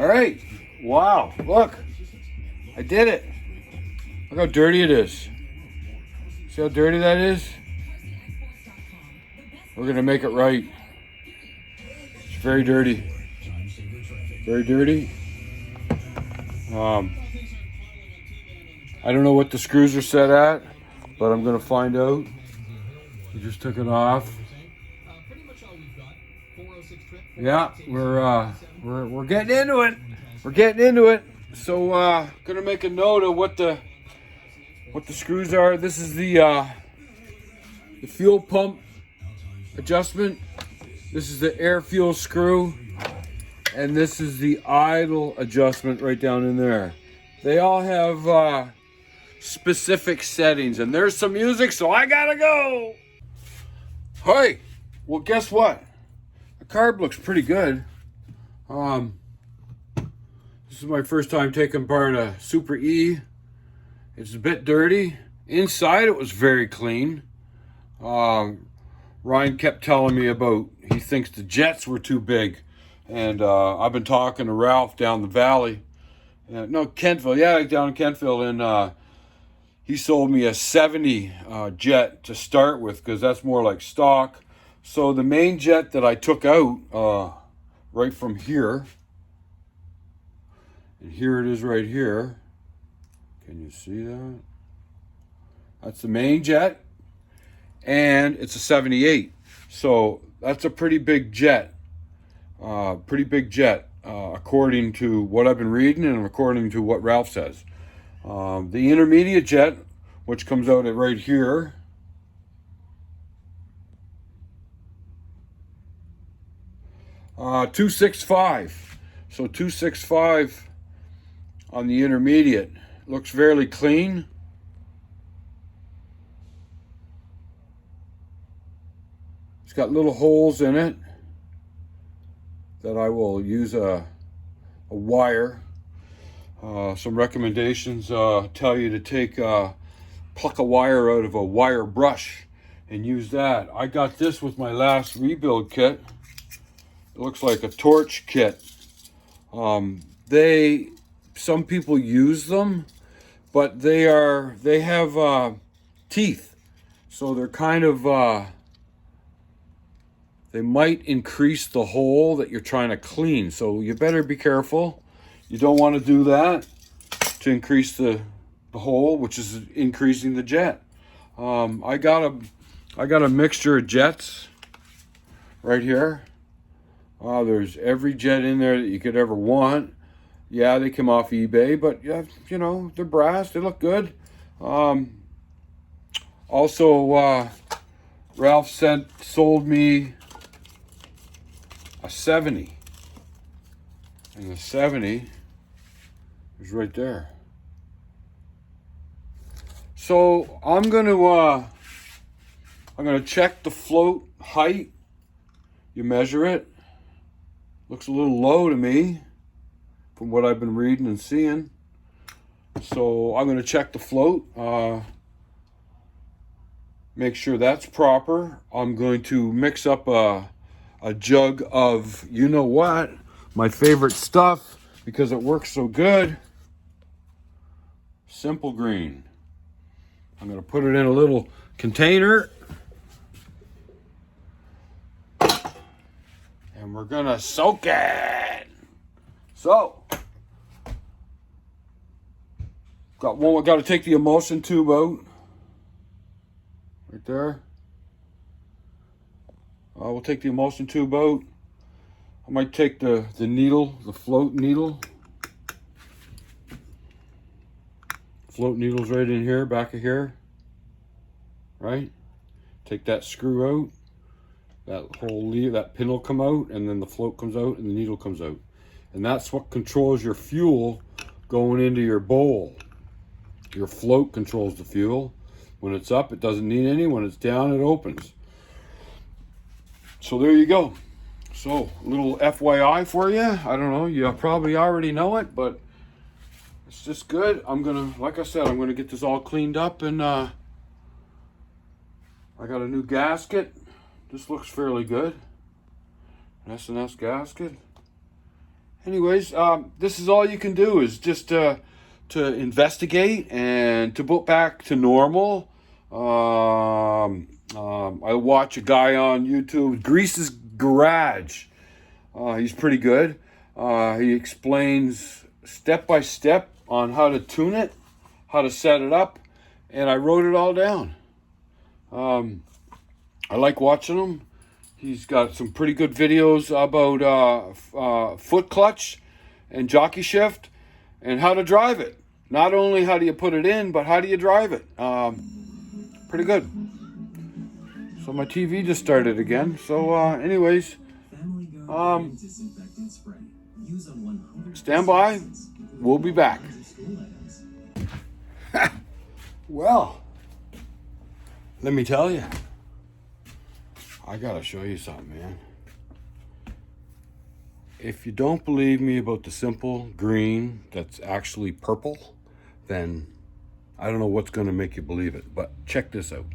All right. Wow. Look. I did it. Look how dirty it is. See how dirty that is? We're going to make it right. It's very dirty. Very dirty. I don't know what the screws are set at, but I'm going to find out. We just took it off. Yeah, we're getting into it. We're getting into it. So gonna make a note of what the screws are. This is the fuel pump adjustment. This is the air fuel screw, and this is the idle adjustment right down in there. They all have specific settings, and there's some music, so I gotta go. Hey, well, guess what? The carb looks pretty good. This is my first time taking apart a Super E. It's a bit dirty. Inside it was very clean. Ryan kept telling me about, he thinks the jets were too big. And I've been talking to Ralph down the valley. Kentville. Yeah, down in Kentville. And he sold me a 70 jet to start with, because that's more like stock. So the main jet that I took out right from here, and here it is right here. Can you see that? That's the main jet, and it's a 78. So that's a pretty big jet. According to what I've been reading and according to what Ralph says. The intermediate jet, which comes out at right here, $265. So $265 on the intermediate. Looks fairly clean. It's got little holes in it that I will use a wire. Some recommendations tell you to take pluck a wire out of a wire brush and use that. I got this with my last rebuild kit. It looks like a torch kit. Some people use them, but they have teeth, so they're kind of they might increase the hole that you're trying to clean. So you better be careful. You don't want to do that to increase the hole, which is increasing the jet. I got a mixture of jets right here. There's every jet in there that you could ever want. Yeah, they come off eBay, but yeah, you know, they're brass. They look good. Also, Ralph sold me a 70, and the 70 is right there. So I'm gonna check the float height. You measure it. Looks a little low to me from what I've been reading and seeing. So I'm going to check the float, make sure that's proper. I'm going to mix up a jug of, you know what, my favorite stuff, because it works so good. Simple Green. I'm going to put it in a little container. And we're gonna soak it. So, got to take the emulsion tube out. Right there. We'll take the emulsion tube out. I might take the needle, the float needle. Float needle's right in here, back of here. Right? Take that screw out. That whole that pin will come out, and then the float comes out, and the needle comes out. And that's what controls your fuel going into your bowl. Your float controls the fuel. When it's up, it doesn't need any. When it's down, it opens. So there you go. So, a little FYI for you. I don't know, you probably already know it, but it's just good. Like I said, I'm gonna get this all cleaned up, and I got a new gasket. This looks fairly good. An S&S gasket. anyways, this is all you can do is just to investigate and to put back to normal. I watch a guy on YouTube, Grease's Garage. He's pretty good. He explains step by step on how to tune it, how to set it up, and I wrote it all down. I like watching him. He's got some pretty good videos about foot clutch and jockey shift and how to drive it. Not only how do you put it in, but how do you drive it. Pretty good. So my TV just started again. So anyways, stand by. We'll be back. Well, let me tell you. I gotta show you something, man. If you don't believe me about the simple green that's actually purple, then I don't know what's gonna make you believe it, but check this out.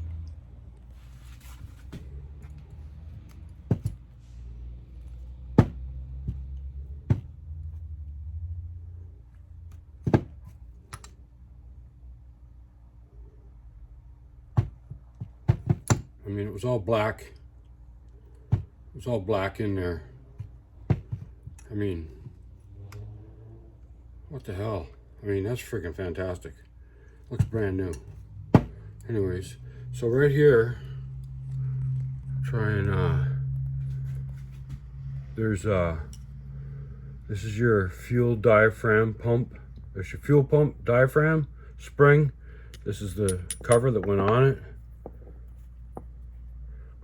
I mean, it was all black. It was all black in there. I mean, what the hell? I mean, that's freaking fantastic. Looks brand new. Anyways, so right here, try and, there's, this is your fuel diaphragm pump. There's your fuel pump diaphragm spring. This is the cover that went on it.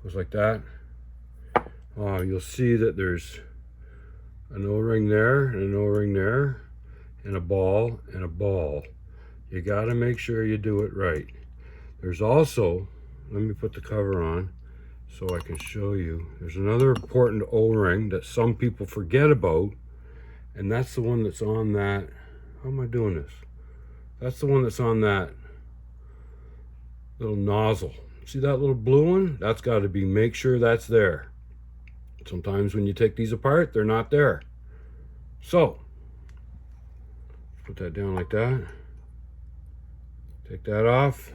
Goes like that. You'll see that there's an O-ring there and an O-ring there and a ball and a ball. You got to make sure you do it right. There's also, let me put the cover on so I can show you. There's another important O-ring that some people forget about, and that's the one that's on that. How am I doing this? That's the one that's on that little nozzle. See that little blue one? That's got to be, make sure that's there. Sometimes when you take these apart, they're not there. So, put that down like that. Take that off.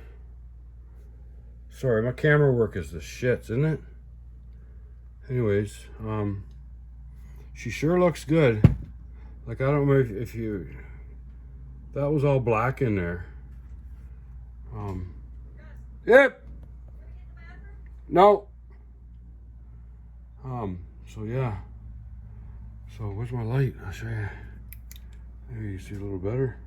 Sorry, my camera work is the shits, isn't it? Anyways, she sure looks good. Like, I don't know if you, that was all black in there. Yep. No. So yeah. So where's my light? I'll show you. Maybe you see a little better.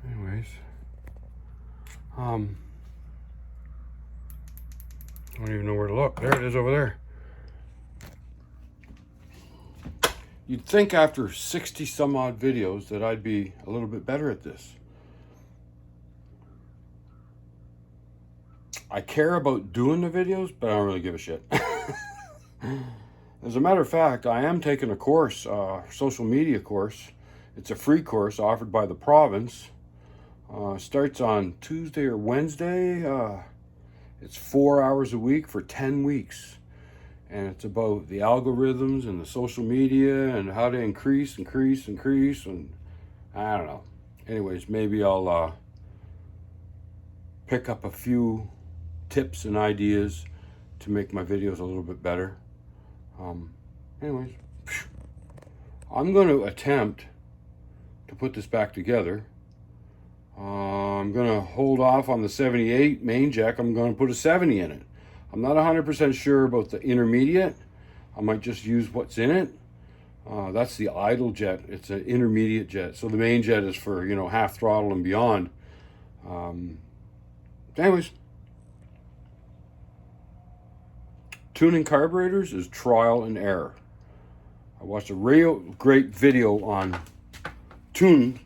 Anyways. I don't even know where to look. There it is over there. You'd think after 60 some odd videos that I'd be a little bit better at this. I care about doing the videos, but I don't really give a shit. As a matter of fact, I am taking a course, social media course. It's a free course offered by the province. Starts on Tuesday or Wednesday. It's 4 hours a week for 10 weeks. And it's about the algorithms and the social media and how to increase. And I don't know. Anyways, maybe I'll pick up a few tips and ideas to make my videos a little bit better. Anyways, I'm going to attempt to put this back together. I'm going to hold off on the 78 main jack. I'm going to put a 70 in it. I'm not 100% sure about the intermediate. I might just use what's in it. That's the idle jet. It's an intermediate jet. So the main jet is for, you know, half throttle and beyond. Anyways. Tuning carburetors is trial and error. I watched a real great video on tuning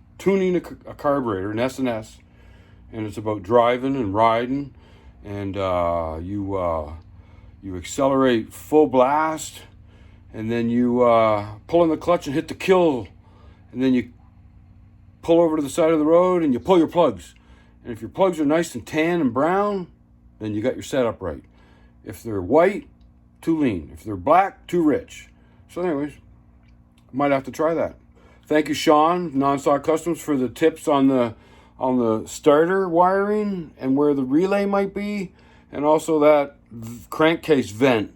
a carburetor, an S&S, and it's about driving and riding, and you accelerate full blast, and then you pull on the clutch and hit the kill, and then you pull over to the side of the road and you pull your plugs. And if your plugs are nice and tan and brown, then you got your setup right. If they're white, too lean. If they're black, too rich. So anyways, might have to try that. Thank you, Sean, Nonstock Customs, for the tips on the starter wiring and where the relay might be, and also that crankcase vent.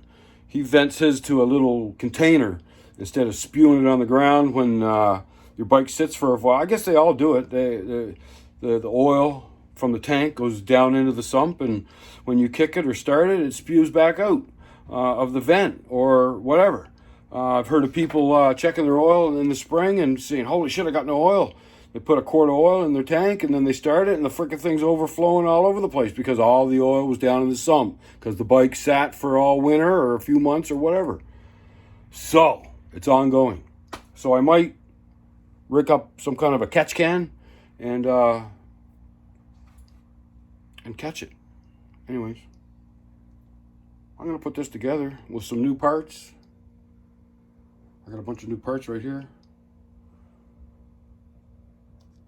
He vents his to a little container instead of spewing it on the ground when your bike sits for a while. I guess they all do it. The oil from the tank goes down into the sump, and when you kick it or start it, it spews back out of the vent or whatever. I've heard of people checking their oil in the spring and saying, holy shit, I got no oil. They put a quart of oil in their tank and then they start it and the freaking thing's overflowing all over the place because all the oil was down in the sump because the bike sat for all winter or a few months or whatever. So, it's ongoing. So I might rig up some kind of a catch can and catch it. Anyways, I'm going to put this together with some new parts. I got a bunch of new parts right here.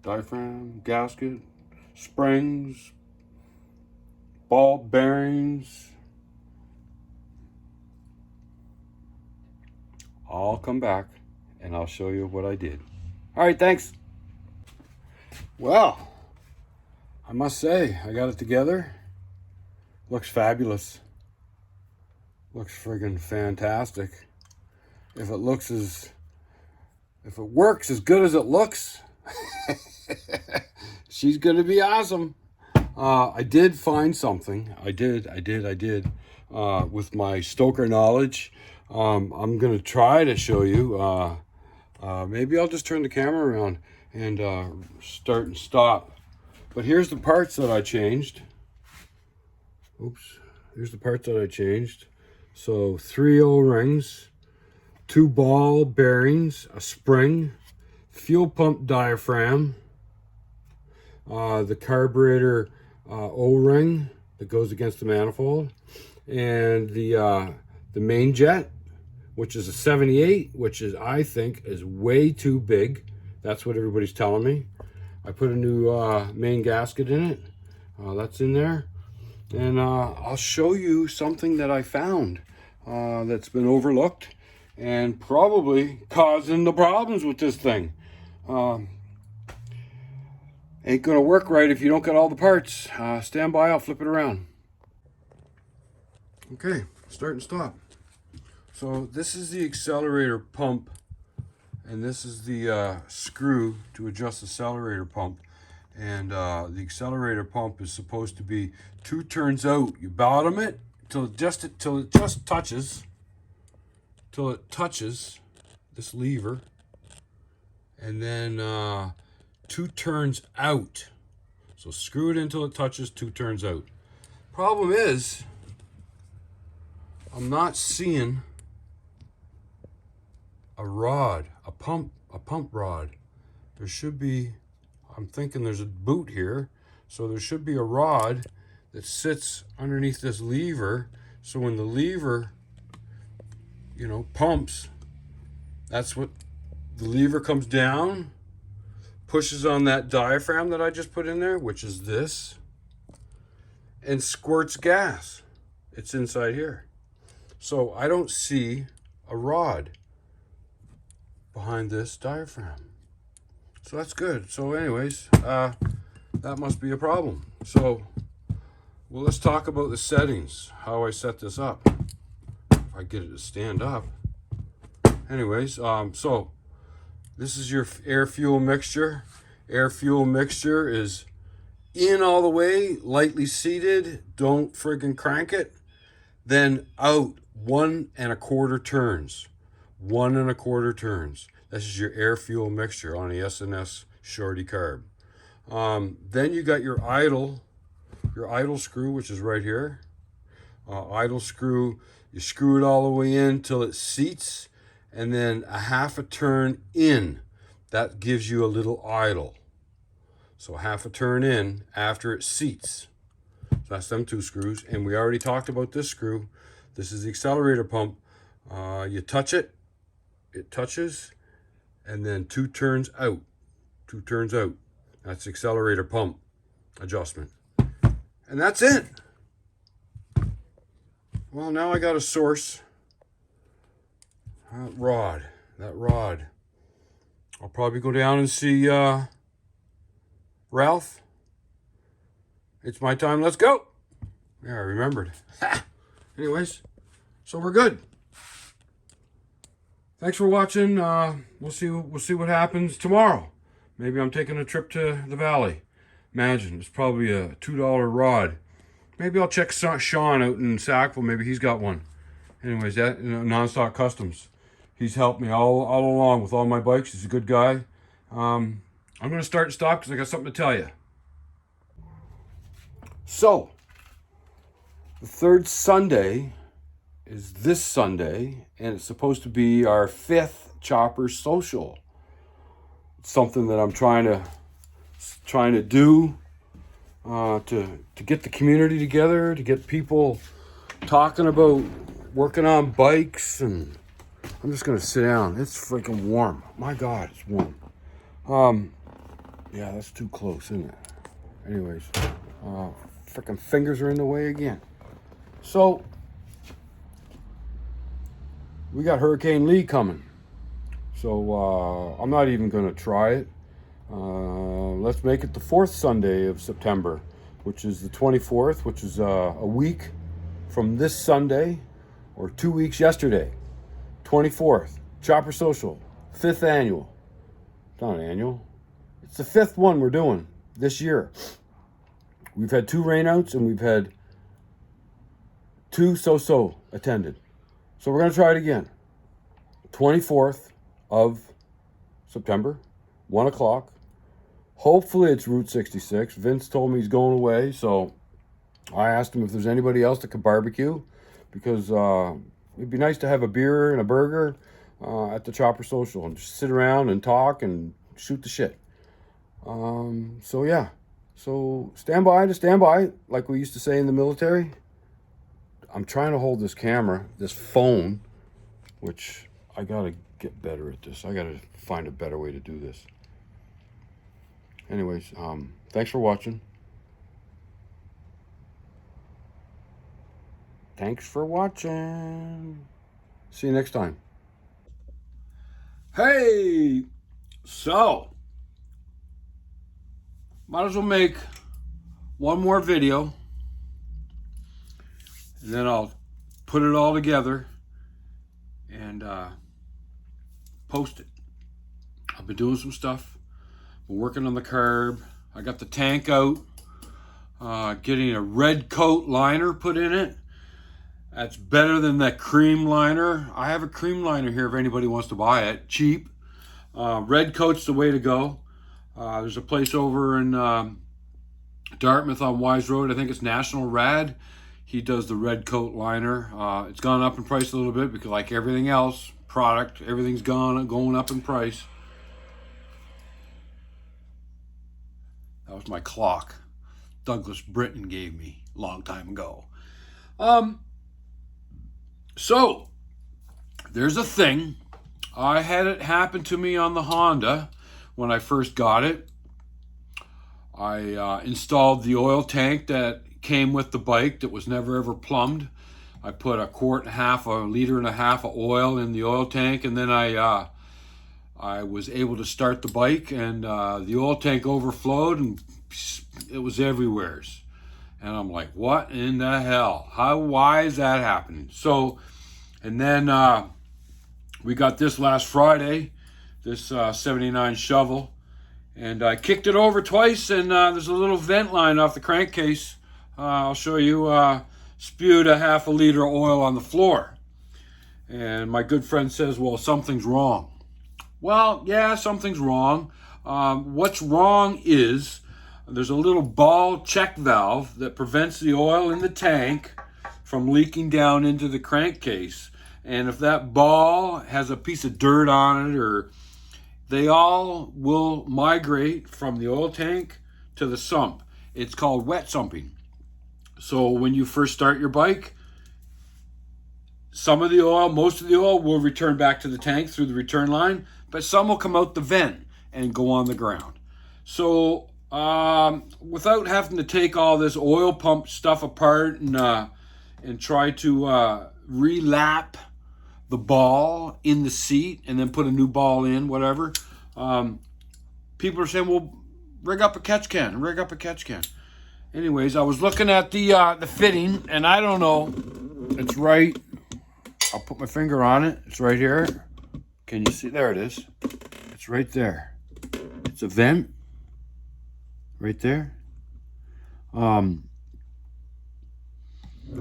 Diaphragm, gasket, springs, ball bearings. I'll come back and I'll show you what I did. All right, thanks. Well, I must say, I got it together. Looks fabulous. Looks friggin' fantastic. If it works as good as it looks, she's gonna be awesome. I did find something. I did. With my stoker knowledge, I'm gonna try to show you. Maybe I'll just turn the camera around and start and stop. But here's the parts that I changed. Oops. Here's the parts that I changed. So 3 O-rings, 2 ball bearings, a spring, fuel pump diaphragm, the carburetor O-ring that goes against the manifold, and the main jet, which is a 78, which is, I think, is way too big. That's what everybody's telling me. I put a new main gasket in it. That's in there. And I'll show you something that I found that's been overlooked and probably causing the problems with this thing. Ain't gonna work right if you don't get all the parts. Stand by, I'll flip it around. Okay, start and stop. So this is the accelerator pump, and this is the screw to adjust the accelerator pump. And the accelerator pump is supposed to be 2 turns out. You bottom it till it just touches this lever, and then 2 turns out. So screw it until it touches 2 turns out. Problem is, I'm not seeing a rod, a pump rod. There should be, I'm thinking there's a boot here, so there should be a rod that sits underneath this lever, so when the lever, pumps, that's what, the lever comes down, pushes on that diaphragm that I just put in there, which is this, and squirts gas. It's inside here. So I don't see a rod behind this diaphragm. So that's good. So anyways, that must be a problem. So, well, let's talk about the settings, how I set this up. If I get it to stand up. Anyways, so this is your air fuel mixture. Air fuel mixture is in all the way, lightly seated. Don't friggin' crank it. Then out 1 1/4 turns. 1 1/4 turns. This is your air fuel mixture on the S&S Shorty carb. Then you got your idle screw, which is right here. Idle screw, you screw it all the way in till it seats, and then a 1/2 turn in. That gives you a little idle. So 1/2 turn in after it seats. So that's them 2 screws. And we already talked about this screw. This is the accelerator pump. You touch it, it touches, and then 2 turns out. 2 turns out. That's the accelerator pump adjustment. And that's it. Well, now I got a source. That rod. I'll probably go down and see Ralph. It's my time. Let's go. Yeah, I remembered. Anyways, so we're good. Thanks for watching. We'll see what happens tomorrow. Maybe I'm taking a trip to the valley. Imagine, it's probably a $2 rod. Maybe I'll check Sean out in Sackville. Maybe he's got one. Anyways, that Non-Stock Customs. He's helped me all along with all my bikes. He's a good guy. I'm going to start and stop because I got something to tell you. So, the third Sunday is this Sunday, and it's supposed to be our 5th Chopper Social. It's something that I'm trying to do to get the community together, to get people talking about working on bikes. And I'm just gonna sit down. It's freaking warm. My God, it's warm. Yeah, that's too close, isn't it? Anyways, freaking fingers are in the way again. So we got Hurricane Lee coming. So I'm not even gonna try it. Let's make it the 4th Sunday of September, which is the 24th, which is a week from this Sunday, or 2 weeks yesterday. 24th, Chopper Social, 5th annual. It's not annual. It's the 5th one we're doing this year. We've had 2 rainouts and we've had 2 so-so attended. So we're going to try it again. 24th of September, 1 o'clock. Hopefully it's Route 66. Vince told me he's going away, so I asked him if there's anybody else that could barbecue, because it'd be nice to have a beer and a burger at the Chopper Social and just sit around and talk and shoot the shit. So yeah. So stand by, like we used to say in the military. I'm trying to hold this camera, this phone, which I gotta get better at this. I gotta find a better way to do this. Anyways, thanks for watching. Thanks for watching. See you next time. Hey, so might as well make one more video, and then I'll put it all together and post it. I've been doing some stuff. Been working on the carb. I got the tank out, getting a red coat liner put in it. That's better than that cream liner. I have a cream liner here if anybody wants to buy it. Cheap. Red coat's the way to go. There's a place over in Dartmouth on Wise Road. I think it's National Rad. He does the red coat liner. It's gone up in price a little bit because, like everything else, product, everything's going up in price. That was my clock Douglas Britton gave me a long time ago. So there's a thing. I had it happen to me on the Honda when I first got it. I installed the oil tank that came with the bike that was never ever plumbed. I put a liter and a half of oil in the oil tank, and then I was able to start the bike, and the oil tank overflowed and it was everywhere. And I'm like, what in the hell? Why is that happening? So, and then we got this last Friday, this 79 shovel, and I kicked it over twice, and there's a little vent line off the crankcase. I'll show you, spewed a half a liter of oil on the floor. And my good friend says, well, something's wrong. Well, yeah, something's wrong. What's wrong is there's a little ball check valve that prevents the oil in the tank from leaking down into the crankcase. And if that ball has a piece of dirt on it, or they all will migrate from the oil tank to the sump. It's called wet sumping. So when you first start your bike, some of the oil, most of the oil will return back to the tank through the return line, but some will come out the vent and go on the ground. So without having to take all this oil pump stuff apart and and try to relap the ball in the seat and then put a new ball in, whatever. People are saying, well, rig up a catch can. Anyways, I was looking at the fitting, and I don't know. It's right. I'll put my finger on it. It's right here. Can you see? There it is. It's right there. It's a vent. Right there.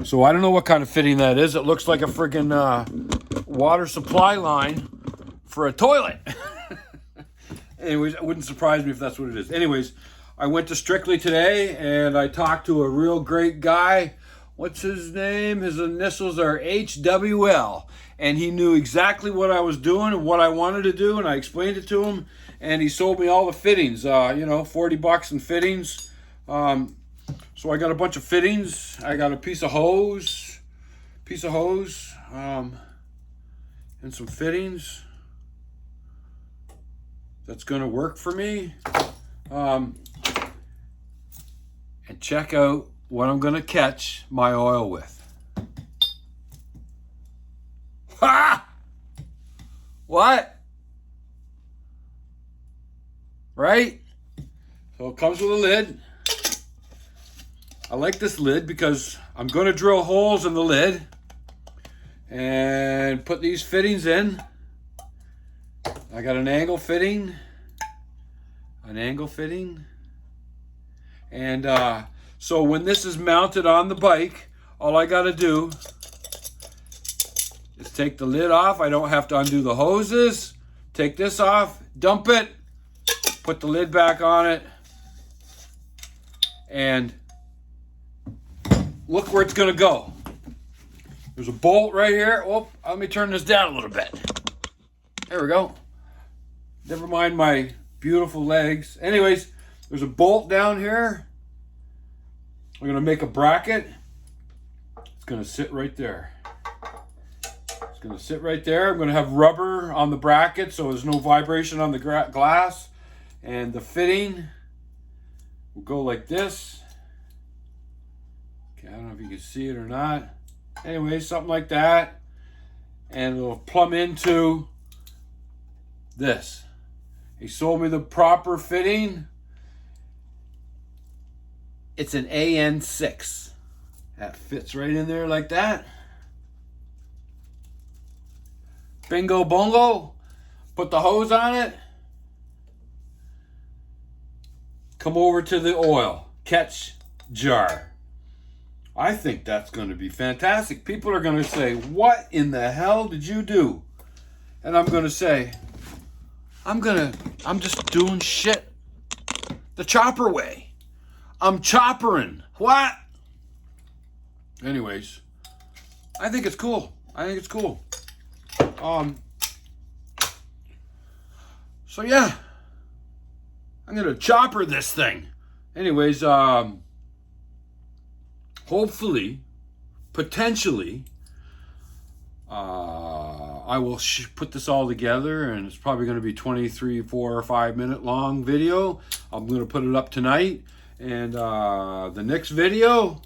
So I don't know what kind of fitting that is. It looks like a friggin' water supply line for a toilet. Anyways, it wouldn't surprise me if that's what it is. Anyways, I went to Strictly today and I talked to a real great guy. What's his name? His initials are HWL. And he knew exactly what I was doing and what I wanted to do, and I explained it to him, and he sold me all the fittings, $40 in fittings. So I got a bunch of fittings. I got a piece of hose, and some fittings. That's gonna work for me. And check out what I'm gonna catch my oil with. Ha! What? Right? So it comes with a lid. I like this lid because I'm going to drill holes in the lid and put these fittings in. I got an angle fitting. And so when this is mounted on the bike, all I got to do is take the lid off. I don't have to undo the hoses. Take this off, dump it, put the lid back on it, and look where it's gonna go. There's a bolt right here. Oh, let me turn this down a little bit. There we go. Never mind my beautiful legs. Anyways, there's a bolt down here. I'm gonna make a bracket. It's gonna sit right there. It's going to sit right there. I'm going to have rubber on the bracket so there's no vibration on the glass. And the fitting will go like this. Okay, I don't know if you can see it or not. Anyway, something like that. And it'll plumb into this. He sold me the proper fitting. It's an AN6. That fits right in there like that. Bingo bongo. Put the hose on it. Come over to the oil catch jar. I think that's going to be fantastic. People are going to say, what in the hell did you do? And I'm going to say, I'm just doing shit the chopper way. I'm choppering. What? Anyways, I think it's cool. So yeah, I'm gonna chopper this thing. Anyways, hopefully, potentially, I will put this all together, and it's probably going to be 23, 4 or 5 minute long video. I'm going to put it up tonight, and the next video,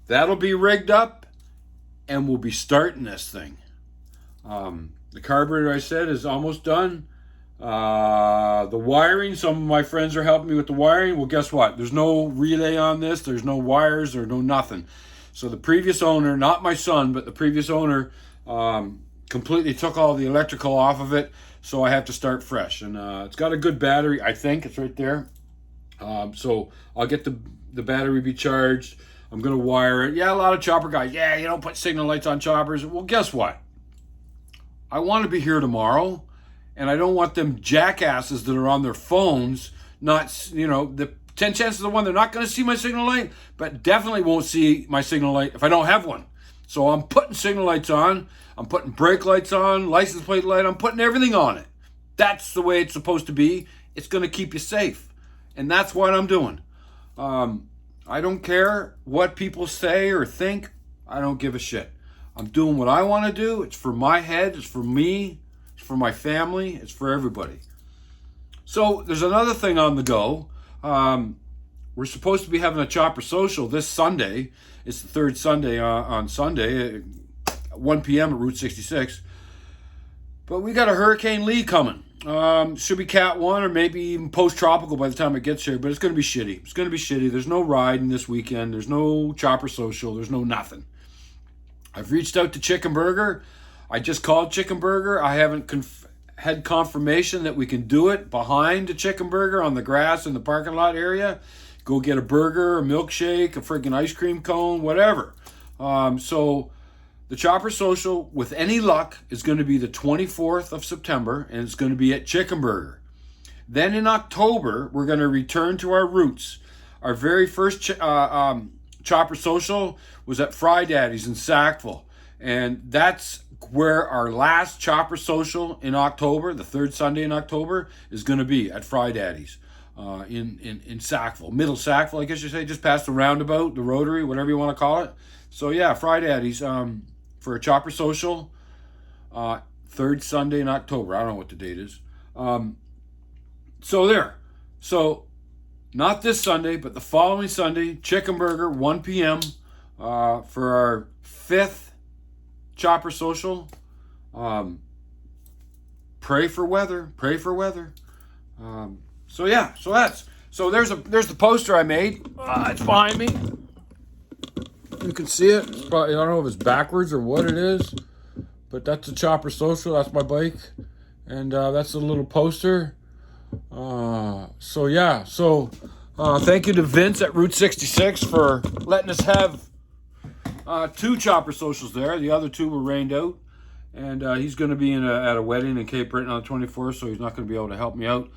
that'll be rigged up, and we'll be starting this thing. The carburetor, I said, is almost done. The wiring, some of my friends are helping me with the wiring. Well, guess what? There's no relay on this. There's no wires or no nothing. So the previous owner, not my son, but the previous owner completely took all the electrical off of it. So I have to start fresh. And it's got a good battery, I think. It's right there. So I'll get the battery be charged. I'm going to wire it. Yeah, a lot of chopper guys. Yeah, you don't put signal lights on choppers. Well, guess what? I want to be here tomorrow. And I don't want them jackasses that are on their phones, not, the 10 chances of 1, they're not going to see my signal light, but definitely won't see my signal light if I don't have one. So I'm putting signal lights on, I'm putting brake lights on, license plate light, I'm putting everything on it. That's the way it's supposed to be. It's going to keep you safe. And that's what I'm doing. I don't care what people say or think. I don't give a shit. I'm doing what I want to do. It's for my head. It's for me. It's for my family. It's for everybody. So there's another thing on the go. We're we're supposed to be having a chopper social this Sunday. It's the third Sunday on Sunday at 1 p.m. at Route 66. But we got a Hurricane Lee coming. Should be Cat 1 or maybe even post-tropical by the time it gets here. But it's going to be shitty. It's going to be shitty. There's no riding this weekend. There's no chopper social. There's no nothing. I've reached out to Chicken Burger. I just called Chicken Burger. I haven't had confirmation that we can do it behind the Chicken Burger on the grass in the parking lot area. Go get a burger, a milkshake, a freaking ice cream cone, whatever. So the Chopper Social, with any luck, is going to be the 24th of September, and it's going to be at Chicken Burger. Then in October, we're going to return to our roots. Our very first Chopper Social was at Fry Daddy's in Sackville, and that's where our last Chopper Social in October, the third Sunday in October, is going to be at Fry Daddy's in Sackville, Middle Sackville, I guess you say, just past the roundabout, the Rotary, whatever you want to call it. So yeah, Fry Daddy's for a Chopper Social, third Sunday in October. I don't know what the date is. So there. So not this Sunday, but the following Sunday, Chicken Burger, 1 p.m. For our fifth Chopper Social. Pray for weather. Pray for weather. So yeah, so there's the poster I made. It's behind me. You can see it. It's probably, I don't know if it's backwards or what it is, but that's the Chopper Social. That's my bike, and that's the little poster. So yeah, thank you to Vince at Route 66 for letting us have 2 Chopper Socials there. The other 2 were rained out, and he's going to be at a wedding in Cape Breton on the 24th, so he's not going to be able to help me out.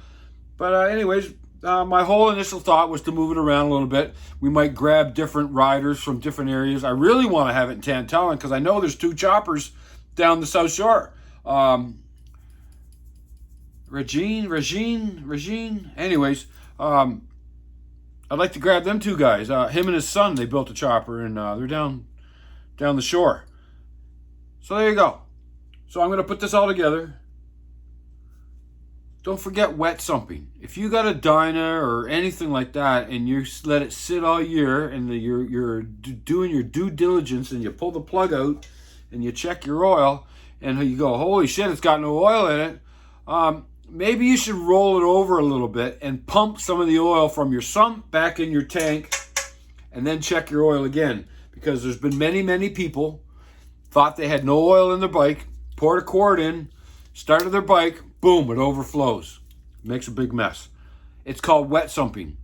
But anyways, my whole initial thought was to move it around a little bit. We might grab different riders from different areas. I really want to have it in Tantallon because I know there's 2 choppers down the South Shore. Regine. Anyways, I'd like to grab them 2 guys. Him and his son, they built a chopper, and they're down the shore. So there you go. So I'm going to put this all together. Don't forget wet sumping. If you got a Dyna or anything like that and you let it sit all year and you're doing your due diligence and you pull the plug out and you check your oil and you go, holy shit, it's got no oil in it, maybe you should roll it over a little bit and pump some of the oil from your sump back in your tank and then check your oil again. Because there's been many people thought they had no oil in their bike, poured a quart in, started their bike, boom, it overflows. Makes a big mess. It's called wet sumping.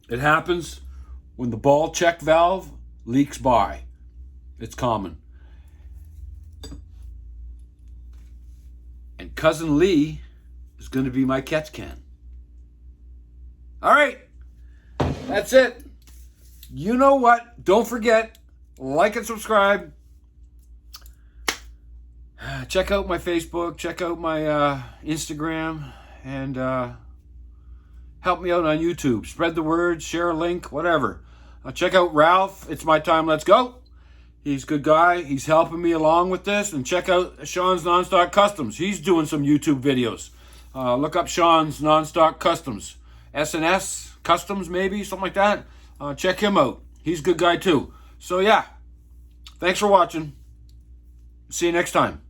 It happens when the ball check valve leaks by. It's common. And Cousin Lee is going to be my catch can. All right, that's it. You know what? Don't forget, like and subscribe. Check out my Facebook, check out my Instagram, and help me out on YouTube. Spread the word, share a link, whatever. Check out Ralph, It's My Time, Let's Go. He's a good guy. He's helping me along with this. And check out Sean's Nonstock Customs. He's doing some YouTube videos. Look up Sean's Nonstock Customs. S&S Customs, maybe, something like that. Check him out. He's a good guy too. So yeah, thanks for watching. See you next time.